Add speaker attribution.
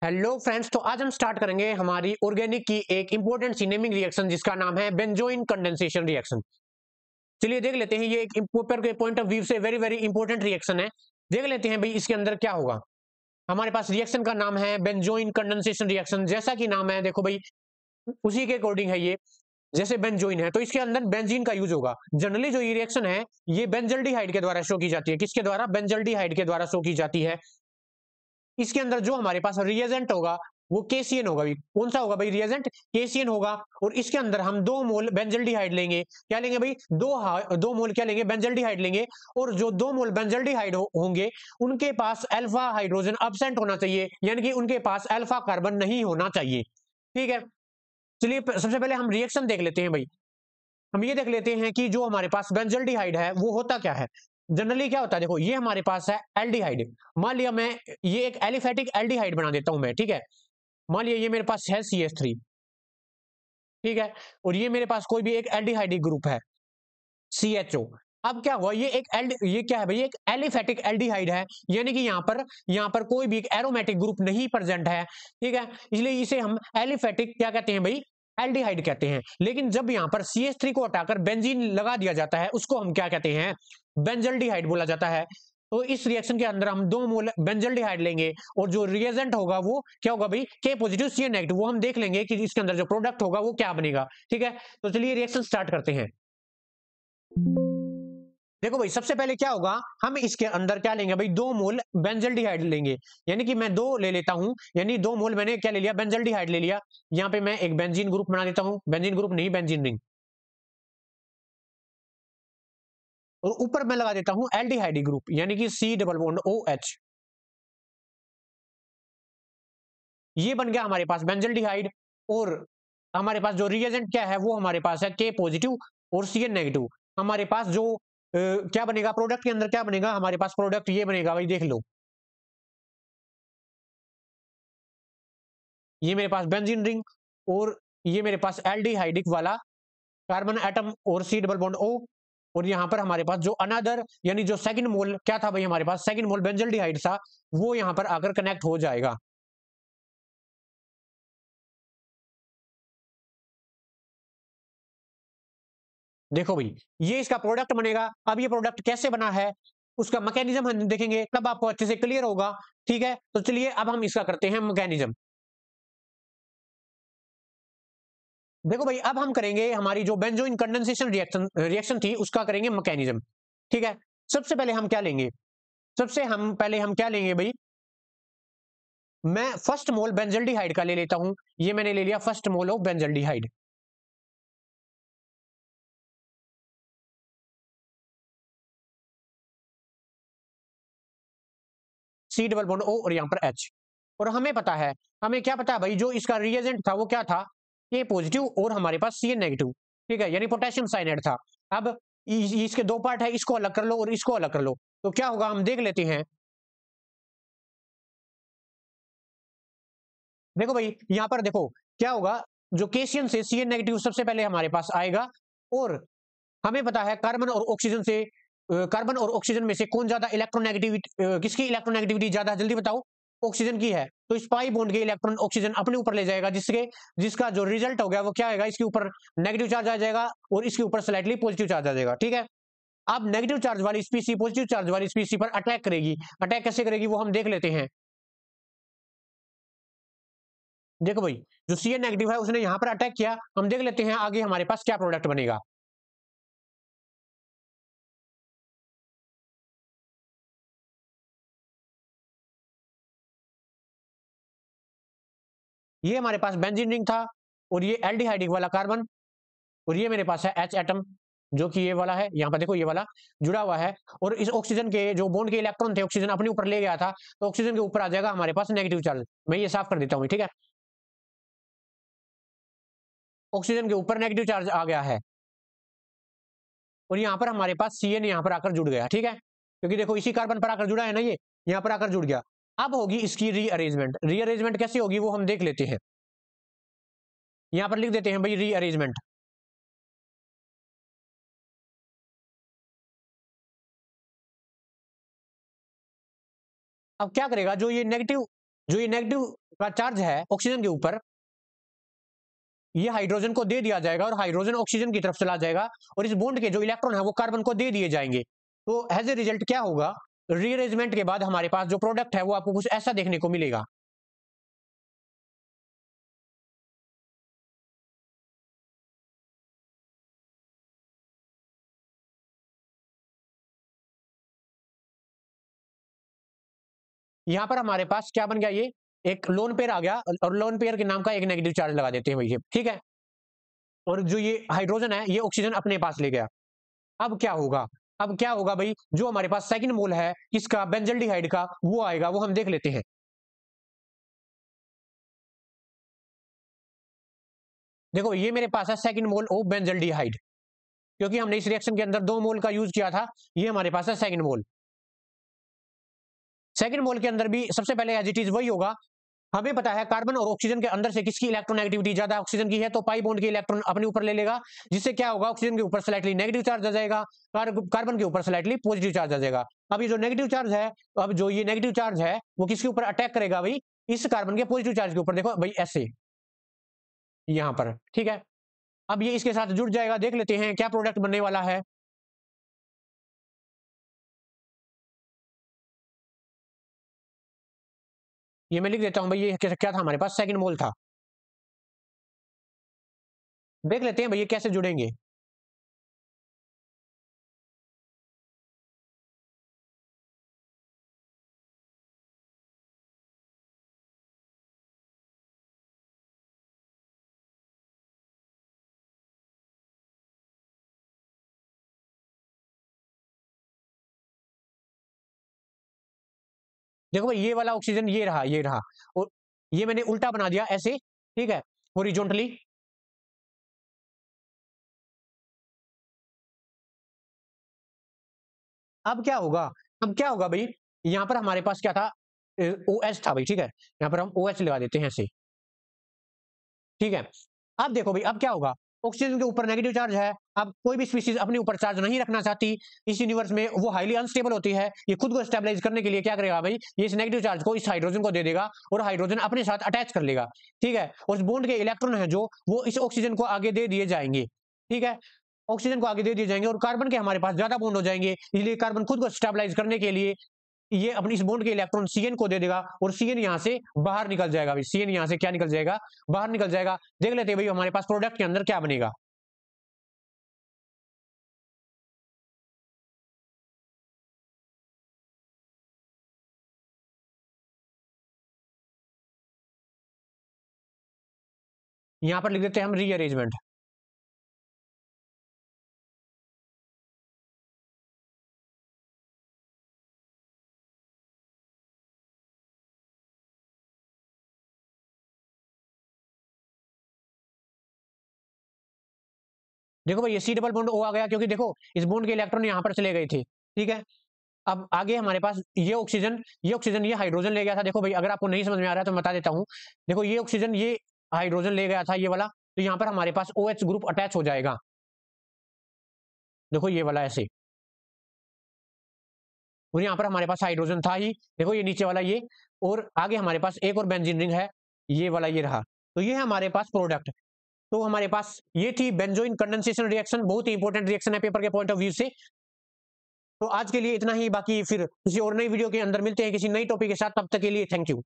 Speaker 1: Hello friends, तो आज हम स्टार्ट करेंगे हमारी ऑर्गेनिक की एक इंपॉर्टेंट सी नेमिंग रिएक्शन जिसका नाम है बेंजोइन कंडेंसेशन रिएक्शन। चलिए देख लेते हैं, ये एक पेपर के पॉइंट ऑफ व्यू से वेरी वेरी इंपॉर्टेंट रिएक्शन है। देख लेते हैं भाई इसके अंदर क्या होगा। हमारे पास रिएक्शन का नाम है बेंजोइन कंडेंसेशन रिएक्शन। जैसा कि नाम है देखो भाई, उसी के अकॉर्डिंग है ये। जैसे बेंजोइन है तो इसके अंदर बेंजीन का यूज होगा। जनरली जो ये रिएक्शन है ये बेंजल्डिहाइड के द्वारा शो की जाती है। किसके द्वारा? बेंजल्डिहाइड के द्वारा शो की जाती है। इसके अंदर जो हमारे पास रिएजेंट होगा वो केसीएन होगा। भाई कौन सा होगा भाई? रिएजेंट केसीएन होगा। और इसके अंदर हम 2 मोल बेंजल्डिहाइड लेंगे। क्या लेंगे भाई? 2 मोल क्या लेंगे? बेंजल्डिहाइड लेंगे। और जो 2 मोल बेंजल्डिहाइड होंगे उनके पास अल्फा हाइड्रोजन अब्सेंट होना चाहिए, यानी कि उनके पास अल्फा कार्बन नहीं होना चाहिए। ठीक है, चलिए सबसे पहले हम रिएक्शन देख लेते हैं भाई। हम ये देख लेते हैं कि जो हमारे पास बेंजल्डिहाइड है वो होता क्या है। जनरली क्या होता है, देखो ये हमारे पास है एल्डिहाइड। मान लिया मैं ये एक एलिफेटिक एल्डिहाइड बना देता हूं मैं, ठीक है। मान लिया ये मेरे पास है CH3, ठीक है। और ये मेरे पास कोई भी एक एल्डिहाइडिक ग्रुप है CHO। अब क्या हुआ, ये क्या है भाई? एक एलिफेटिक एल्डिहाइड है, यानी कि यहाँ पर कोई भी एक एरोमेटिक ग्रुप नहीं प्रेजेंट है, ठीक है। इसलिए इसे हम एलिफेटिक क्या कहते हैं भाई? एल्डिहाइड कहते हैं। लेकिन जब यहाँ पर CH3 को हटाकर बेंजीन लगा दिया जाता है उसको हम क्या कहते हैं? बेंजल्डिहाइड बोला जाता है। तो इस रिएक्शन के अंदर हम 2 मोल बेंजल्डिहाइड लेंगे और जो रिएजेंट होगा वो क्या होगा भाई? K positive CN negative. वो हम देख लेंगे कि इसके अंदर जो प्रोडक्ट होगा वो क्या बनेगा, ठीक है। तो चलिए रिएक्शन स्टार्ट करते हैं। देखो भाई सबसे पहले क्या होगा, हम इसके अंदर क्या लेंगे भाई? 2 मोल बेंजल्डिहाइड लेंगे। यानी कि मैं 2 ले लेता हूं, यानी 2 मोल मैंने क्या ले लिया? बेंजल्डिहाइड ले लिया। यहां पे मैं एक बेंजीन ग्रुप बना देता हूं, बेंजीन ग्रुप नहीं बेंजीन रिंग। और ऊपर मैं लगा देता हूं एल्डिहाइड ग्रुप, यानी कि C डबल बॉन्ड OH। ये बन गया हमारे पास बेंजल्डिहाइड। और हमारे पास जो रिएजेंट क्या है वो हमारे पास है K पॉजिटिव और CN नेगेटिव। हमारे पास जो क्या बनेगा प्रोडक्ट के अंदर? क्या बनेगा हमारे पास? प्रोडक्ट ये बनेगा भाई, देख लो। ये मेरे पास बेंजीन रिंग और ये मेरे पास एल्डिहाइडिक वाला कार्बन एटम और C डबल बॉन्ड O। और यहां पर हमारे पास जो अनदर यानी जो सेकंड मोल क्या था भाई? हमारे पास सेकंड मोल बेंजल्डिहाइड था, वो यहां पर आकर कनेक्ट हो जाएगा। देखो भाई ये इसका प्रोडक्ट बनेगा। अब ये प्रोडक्ट कैसे बना है उसका मैकेनिज्म हम देखेंगे, तब आपको अच्छे से क्लियर होगा। ठीक है, तो चलिए अब हम इसका करते हैं मैकेनिज्म। देखो भाई अब हम करेंगे हमारी जो बेंजोइन कंडेंसेशन रिएक्शन थी उसका करेंगे मैकेनिज्म। ठीक है, सबसे पहले हम क्या लेंगे? सबसे हम पहले क्या लेंगे भाई? मैं फर्स्ट मोल बेंजल्डिहाइड का ले लेता हूं। ये मैंने ले लिया first mole of benzaldehyde. C double bond O और यहां पर H। और हमें पता है, हमें क्या पता है भाई? जो इसका रिएजेंट था वो क्या था? K पॉजिटिव और हमारे पास CN नेगेटिव। ठीक है, यानी पोटेशियम साइनाइड था। अब इसके 2 पार्ट है, इसको अलग कर लो और इसको अलग कर लो, तो क्या होगा हम देख लेते हैं। देखो भाई यहां पर देखो क्या होगा, जो केशियन से CN नेगेटिव सबसे पहले हमारे पास आएगा। और हमें पता है कार्बन और ऑक्सीजन से कार्बन और ऑक्सीजन में से कौन ज्यादा इलेक्ट्रोनेगेटिविटी, किसकी इलेक्ट्रोनेगेटिविटी ज्यादा है? जल्दी बताओ। ऑक्सीजन की है। तो इस पाई बॉन्ड के इलेक्ट्रॉन ऑक्सीजन अपने ऊपर ले जाएगा, जिसका जो रिजल्ट हो गया वो क्या आएगा? इसके ऊपर नेगेटिव चार्ज आ जाएगा और इसके ऊपर स्लाइटली पॉजिटिव चार्ज आ जाएगा। ठीक है, अब नेगेटिव चार्ज वाली स्पीसी पॉजिटिव चार्ज वाली स्पीसी पर अटैक करेगी। अटैक कैसे करेगी वो हम देख लेते हैं। देखो भाई जो CN नेगेटिव है उसने यहां पर अटैक किया। हम देख लेते हैं आगे हमारे पास क्या प्रोडक्ट बनेगा। ये हमारे पास बेंजीन रिंग था और ये एल्डिहाइडिक वाला कार्बन। और ये मेरे पास है H एटम, जो कि ये वाला है। यहाँ पर देखो ये वाला जुड़ा हुआ है। और इस ऑक्सीजन के जो बॉन्ड के इलेक्ट्रॉन थे ऑक्सीजन अपने ऊपर ले गया था, तो ऑक्सीजन के ऊपर आ जाएगा हमारे पास नेगेटिव चार्ज। मैं ये साफ कर देता हूँ, ठीक है। ऑक्सीजन के ऊपर नेगेटिव चार्ज आ गया है और यहाँ पर हमारे पास CN यहाँ पर आकर जुड़ गया, ठीक है। क्योंकि देखो इसी कार्बन पर आकर जुड़ा है ना, ये यहाँ पर आकर जुड़ गया। अब होगी इसकी रीअरेंजमेंट। रीअरेंजमेंट कैसी होगी वो हम देख लेते हैं। यहाँ पर लिख देते हैं भाई रीअरेंजमेंट। अब क्या करेगा, जो ये नेगेटिव जो ये नेगेटिव का चार्ज है ऑक्सीजन के ऊपर, ये हाइड्रोजन को दे दिया जाएगा और हाइड्रोजन ऑक्सीजन की तरफ चला जाएगा और इस बॉन्ड के जो इलेक्ट्रॉन है वो कार्बन को दे दिए जाएंगे। तो एज ए रिजल्ट क्या होगा, रीअरेंजमेंट के बाद हमारे पास जो प्रोडक्ट है वो आपको कुछ ऐसा देखने को मिलेगा। यहां पर हमारे पास क्या बन गया, ये एक लोन पेयर आ गया और लोन पेयर के नाम का एक नेगेटिव चार्ज लगा देते हैं भैया, ठीक है। और जो ये हाइड्रोजन है ये ऑक्सीजन अपने पास ले गया। अब क्या होगा, अब क्या होगा भाई, जो हमारे पास सेकंड मोल है किसका, बेंजल्डिहाइड का, वो आएगा, वो हम देख लेते हैं। देखो ये मेरे पास है सेकंड मोल ऑफ बेंजल्डिहाइड, क्योंकि हमने इस रिएक्शन के अंदर 2 मोल का यूज किया था। ये हमारे पास है सेकंड मोल। सेकंड मोल के अंदर भी सबसे पहले एज इट इज वही होगा। हमें पता है कार्बन और ऑक्सीजन के अंदर से किसकी इलेक्ट्रोनेगेटिविटी ज्यादा, ऑक्सीजन की है, तो पाई बॉन्ड के इलेक्ट्रॉन अपने ऊपर ले लेगा, जिससे क्या होगा, ऑक्सीजन के ऊपर स्लाइटली नेगेटिव चार्ज आ जाएगा, कार्बन के ऊपर स्लाइटली पॉजिटिव चार्ज आ जाएगा। अब ये जो नेगेटिव चार्ज है, अब जो ये नेगेटिव चार्ज है वो किसके ऊपर अटैक करेगा भाई, इस कार्बन के पॉजिटिव चार्ज के ऊपर, देखो भाई ऐसे यहां पर, ठीक है। अब ये इसके साथ जुड़ जाएगा, देख लेते हैं क्या प्रोडक्ट बनने वाला है। ये मैं लिख देता हूं भाई, ये क्या था हमारे पास, सेकंड मोल था। देख लेते हैं भाई ये कैसे जुड़ेंगे। देखो भाई ये वाला ऑक्सीजन ये रहा, ये रहा, और ये मैंने उल्टा बना दिया ऐसे, ठीक है, हॉरिजॉन्टली। अब क्या होगा, अब क्या होगा भाई, यहां पर हमारे पास क्या था, ओ एच था भाई, ठीक है, यहां पर हम ओ एच लगा देते हैं ऐसे, ठीक है। अब देखो भाई अब क्या होगा, ऑक्सीजन के ऊपर नेगेटिव चार्ज है। अब कोई भी स्पीशीज अपने ऊपर चार्ज नहीं रखना चाहती इस यूनिवर्स में, वो हाईली अनस्टेबल होती है। ये खुद को स्टेबलाइज करने के लिए क्या करेगा भाई, ये इस नेगेटिव चार्ज को इस हाइड्रोजन को दे देगा और हाइड्रोजन अपने साथ अटैच कर लेगा, ठीक है। और इस बॉन्ड के इलेक्ट्रॉन है जो, वो इस ऑक्सीजन को आगे दे दिए जाएंगे, ठीक है। ऑक्सीजन को आगे दे दिए जाएंगे और कार्बन के हमारे पास ज्यादा बॉन्ड हो जाएंगे, इसलिए कार्बन खुद को स्टेबलाइज करने के लिए ये अपनी इस बॉन्ड के इलेक्ट्रॉन सीएन को दे देगा और सीएन यहां से बाहर निकल जाएगा भाई, सीएन यहां से क्या निकल जाएगा, बाहर निकल जाएगा। देख लेते हैं भाई हमारे पास प्रोडक्ट के अंदर क्या बनेगा। यहां पर लिख देते हैं हम रीअरेंजमेंट। देखो भाई ये सी डबल बॉन्ड ओ आ गया, क्योंकि देखो इस बॉन्ड के इलेक्ट्रॉन यहां पर चले गए थे, ठीक है। अब आगे हमारे पास ये ऑक्सीजन ये हाइड्रोजन ले गया था। देखो भाई अगर आपको नहीं समझ में आ रहा है तो मैं बता देता हूँ। देखो ये ऑक्सीजन ये हाइड्रोजन ले गया था ये वाला, तो यहाँ पर हमारे पास ओ एच ग्रुप अटैच हो जाएगा। देखो ये वाला ऐसे, और यहाँ पर हमारे पास हाइड्रोजन था ही, देखो ये नीचे वाला ये, और आगे हमारे पास एक और बेंजीन रिंग है, ये वाला ये रहा। तो ये है हमारे पास प्रोडक्ट। तो हमारे पास ये थी बेंजोइन कंडेंसेशन रिएक्शन, बहुत ही इंपॉर्टेंट रिएक्शन है पेपर के पॉइंट ऑफ व्यू से। तो आज के लिए इतना ही, बाकी फिर किसी और नई वीडियो के अंदर मिलते हैं किसी नई टॉपिक के साथ, तब तक के लिए थैंक यू।